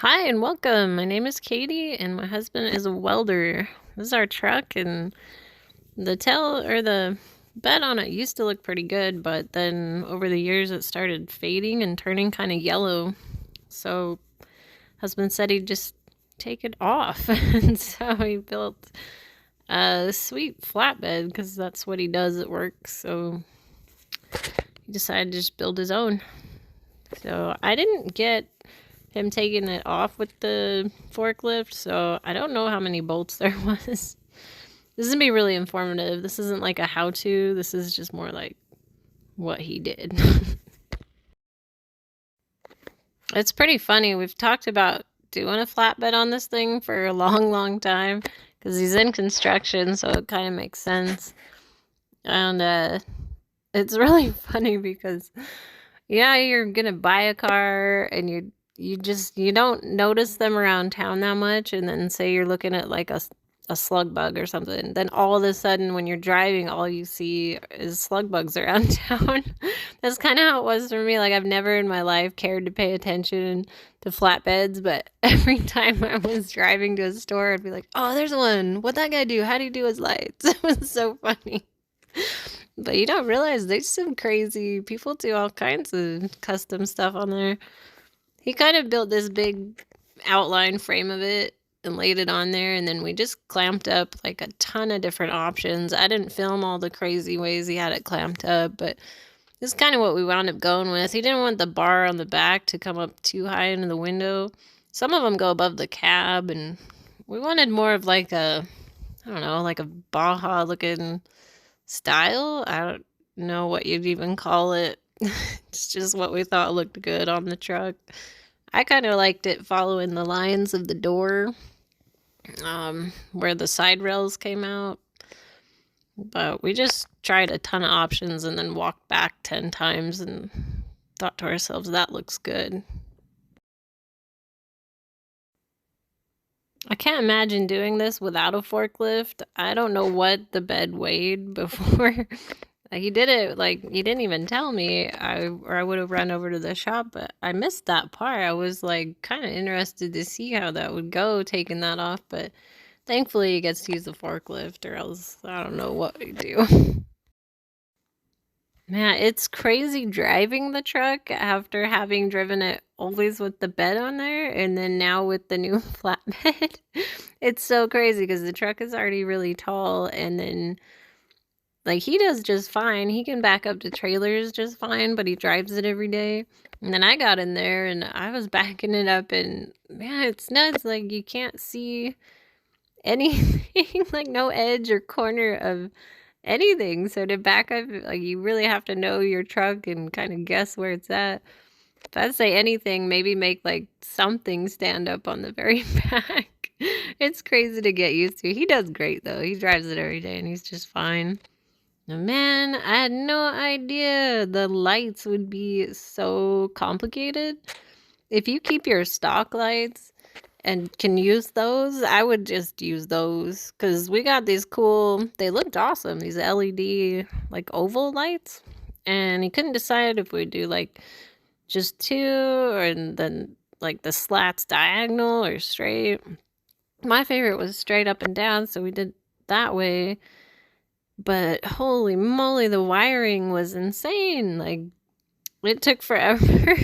Hi and welcome. My name is Katie and my husband is a welder. This is our truck, and the bed on it used to look pretty good, but then over the years it started fading and turning kind of yellow. So husband said he'd just take it off. And so he built a sweet flatbed because that's what he does at work. So he decided to just build his own. So I didn't get him taking it off with the forklift, so I don't know how many bolts there was. This is gonna be really informative. This isn't like a how-to. This is just more like what he did. It's pretty funny. We've talked about doing a flatbed on this thing for a long time because he's in construction, so it kind of makes sense. And it's really funny because you're gonna buy a car and you don't notice them around town that much, and then say you're looking at like a slug bug or something, then all of a sudden when you're driving all you see is slug bugs around town. That's kind of how it was for me. Like, I've never in my life cared to pay attention to flatbeds, but every time I was driving to a store I'd be like, oh, there's one. What'd that guy do? How'd he do his lights? It was so funny. But you don't realize there's some crazy people do all kinds of custom stuff on there. He kind of built this big outline frame of it and laid it on there, and then we just clamped up like a ton of different options. I didn't film all the crazy ways he had it clamped up, but this is kind of what we wound up going with. He didn't want the bar on the back to come up too high into the window. Some of them go above the cab, and we wanted more of like a, I don't know, like a Baja looking style. I don't know what you'd even call it. It's just what we thought looked good on the truck. I kind of liked it following the lines of the door, where the side rails came out. But we just tried a ton of options and then walked back 10 times and thought to ourselves, that looks good. I can't imagine doing this without a forklift. I don't know what the bed weighed before. He did it, like, he didn't even tell me, or I would have run over to the shop, but I missed that part. I was, like, kind of interested to see how that would go, taking that off, but thankfully he gets to use the forklift, or else I don't know what we do. Man, it's crazy driving the truck after having driven it always with the bed on there, and then now with the new flatbed. It's so crazy because the truck is already really tall, and then like, he does just fine. He can back up to trailers just fine, but he drives it every day. And then I got in there and I was backing it up, and man, it's nuts. Like, you can't see anything, like no edge or corner of anything. So to back up, like, you really have to know your truck and kind of guess where it's at. If I'd say anything, maybe make like something stand up on the very back. It's crazy to get used to. He does great though. He drives it every day and he's just fine. Man, I had no idea the lights would be so complicated. If you keep your stock lights and can use those, I would just use those, because we got these cool, they looked awesome, these LED like oval lights, and he couldn't decide if we'd do like just two, or then like the slats diagonal or straight. My favorite was straight up and down, so we did that way. But holy moly, the wiring was insane. Like, it took forever.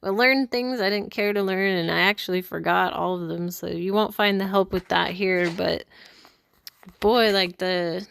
I learned things I didn't care to learn, and I actually forgot all of them, so you won't find the help with that here. But boy, like, I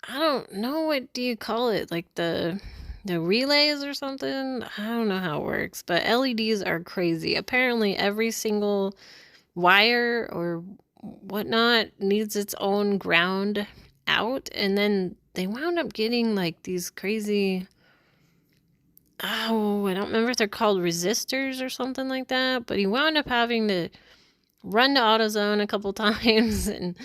don't know, what do you call it? Like the relays or something? I don't know how it works, but LEDs are crazy. Apparently every single wire or whatnot needs its own ground out, and then they wound up getting like these crazy, oh, I don't remember if they're called resistors or something like that, but he wound up having to run to AutoZone a couple times, and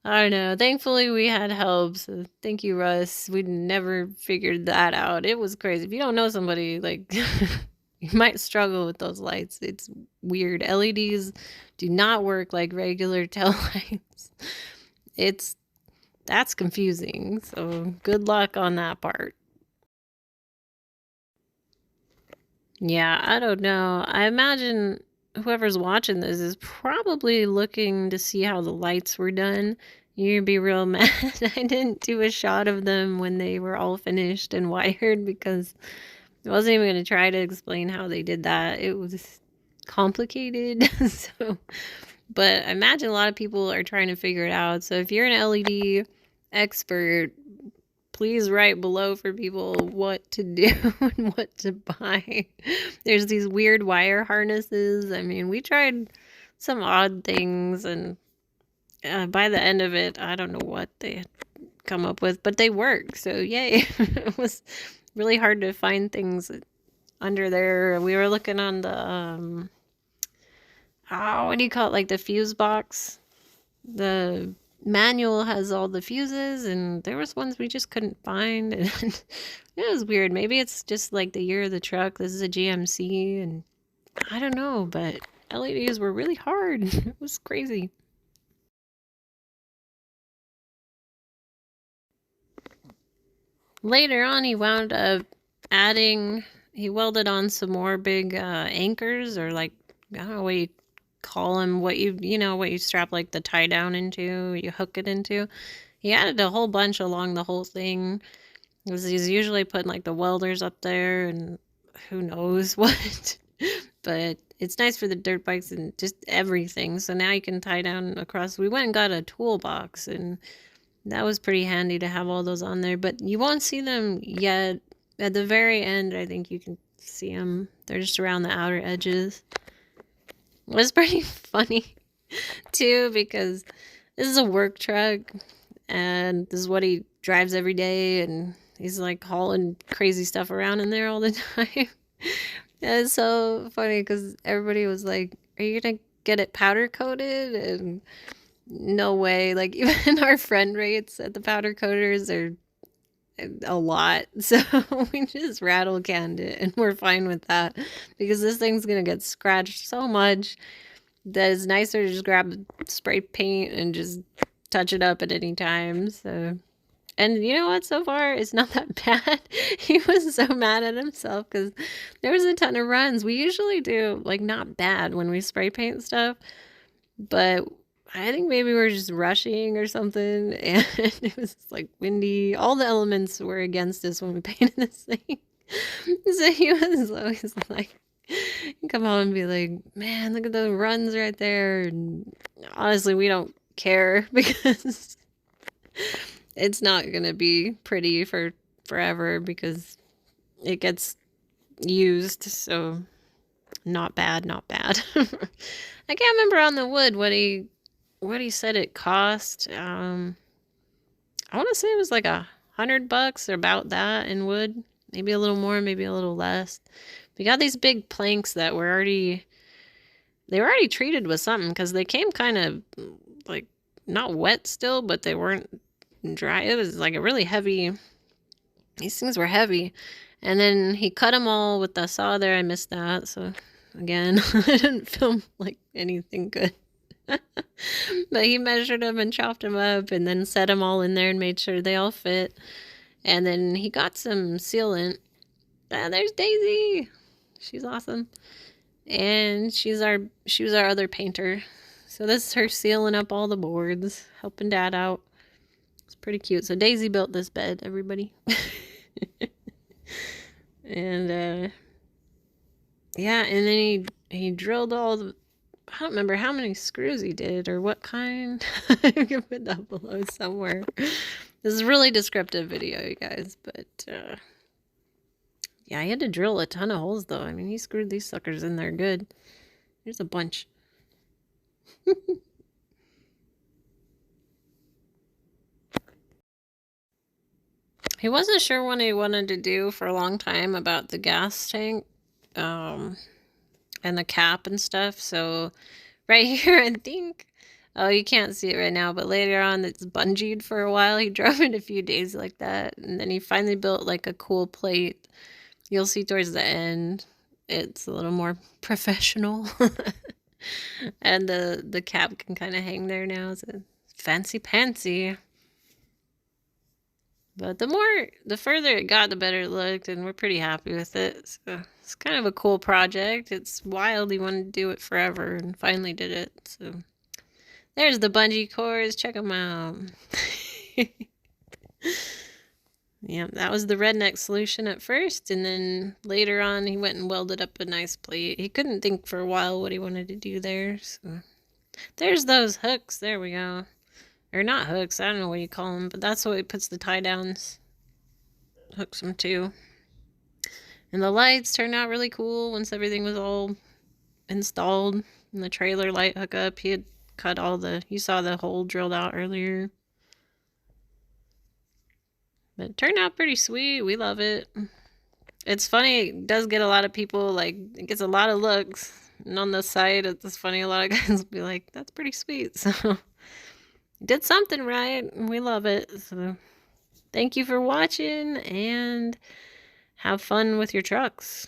I don't know, thankfully we had help, so thank you, Russ. We never figured that out. It was crazy. If you don't know somebody, like, you might struggle with those lights. It's weird. LEDs do not work like regular tail lights. That's confusing, so good luck on that part. Yeah, I don't know. I imagine whoever's watching this is probably looking to see how the lights were done. You'd be real mad I didn't do a shot of them when they were all finished and wired, because I wasn't even going to try to explain how they did that. It was complicated. But I imagine a lot of people are trying to figure it out. So if you're an LED expert, please write below for people what to do and what to buy. There's these weird wire harnesses. I mean, we tried some odd things, and by the end of it, I don't know what they had come up with, but they work. So yay. It was really hard to find things under there. We were looking on the what do you call it, like the fuse box. The manual has all the fuses, and there was ones we just couldn't find, and it was weird. Maybe it's just like the year of the truck. This is a GMC, and I don't know, but LEDs were really hard. It was crazy. Later on, he wound up he welded on some more big anchors, or like, I don't know what you call them, what you strap like the tie down into, you hook it into. He added a whole bunch along the whole thing, because he's usually putting like the welders up there and who knows what. But it's nice for the dirt bikes and just everything. So now you can tie down across. We went and got a toolbox, and that was pretty handy to have all those on there. But you won't see them yet. At the very end, I think you can see them. They're just around the outer edges. It was pretty funny too, because this is a work truck, and this is what he drives every day, and he's like hauling crazy stuff around in there all the time. And it's so funny because everybody was like, "Are you gonna get it powder coated?" And no way. Like, even our friend rates at the powder coaters are a lot. So we just rattle canned it, and we're fine with that, because this thing's gonna get scratched so much that it's nicer to just grab spray paint and just touch it up at any time. So, and you know what, so far it's not that bad. He was so mad at himself because there was a ton of runs. We usually do like not bad when we spray paint stuff, but I think maybe we're just rushing or something, and it was like windy. All the elements were against us when we painted this thing. So he was always like, come home and be like, man, look at those runs right there. And honestly, we don't care, because it's not gonna be pretty for forever, because it gets used. So not bad, not bad. I can't remember on the wood what he said it cost. I want to say it was like $100 or about that in wood. Maybe a little more, maybe a little less. We got these big planks that were already treated with something, because they came kind of like not wet still, but they weren't dry. It was like a really heavy. These things were heavy, and then he cut them all with the saw there. I missed that, so again, I didn't film like anything good. But he measured them and chopped them up, and then set them all in there and made sure they all fit. And then he got some sealant. There's Daisy. She's awesome. And she was our other painter. So this is her sealing up all the boards, helping Dad out. It's pretty cute. So Daisy built this bed, everybody. And yeah, and then he drilled all the, I don't remember how many screws he did or what kind. I can put that below somewhere. This is a really descriptive video, you guys, but yeah, he had to drill a ton of holes though. I mean, he screwed these suckers in there good. There's a bunch. He wasn't sure what he wanted to do for a long time about the gas tank and the cap and stuff. So right here, I think, oh, you can't see it right now, but later on it's bungeed for a while. He drove it a few days like that, and then he finally built like a cool plate. You'll see towards the end, it's a little more professional. And the cap can kind of hang there now. It's a fancy pantsy. But the further it got, the better it looked, and we're pretty happy with it. So it's kind of a cool project. It's wild. He wanted to do it forever and finally did it. So there's the bungee cords. Check them out. Yeah, that was the redneck solution at first, and then later on he went and welded up a nice plate. He couldn't think for a while what he wanted to do there. So there's those hooks. There we go. Or not hooks, I don't know what you call them, but that's what he puts the tie downs. Hooks them to. And the lights turned out really cool once everything was all installed. And the trailer light hookup, he had cut all the, you saw the hole drilled out earlier. But it turned out pretty sweet. We love it. It's funny, it does get a lot of people, like, it gets a lot of looks. And on the site, it's funny, a lot of guys will be like, that's pretty sweet. So, did something right. We love it. So, thank you for watching, and have fun with your trucks.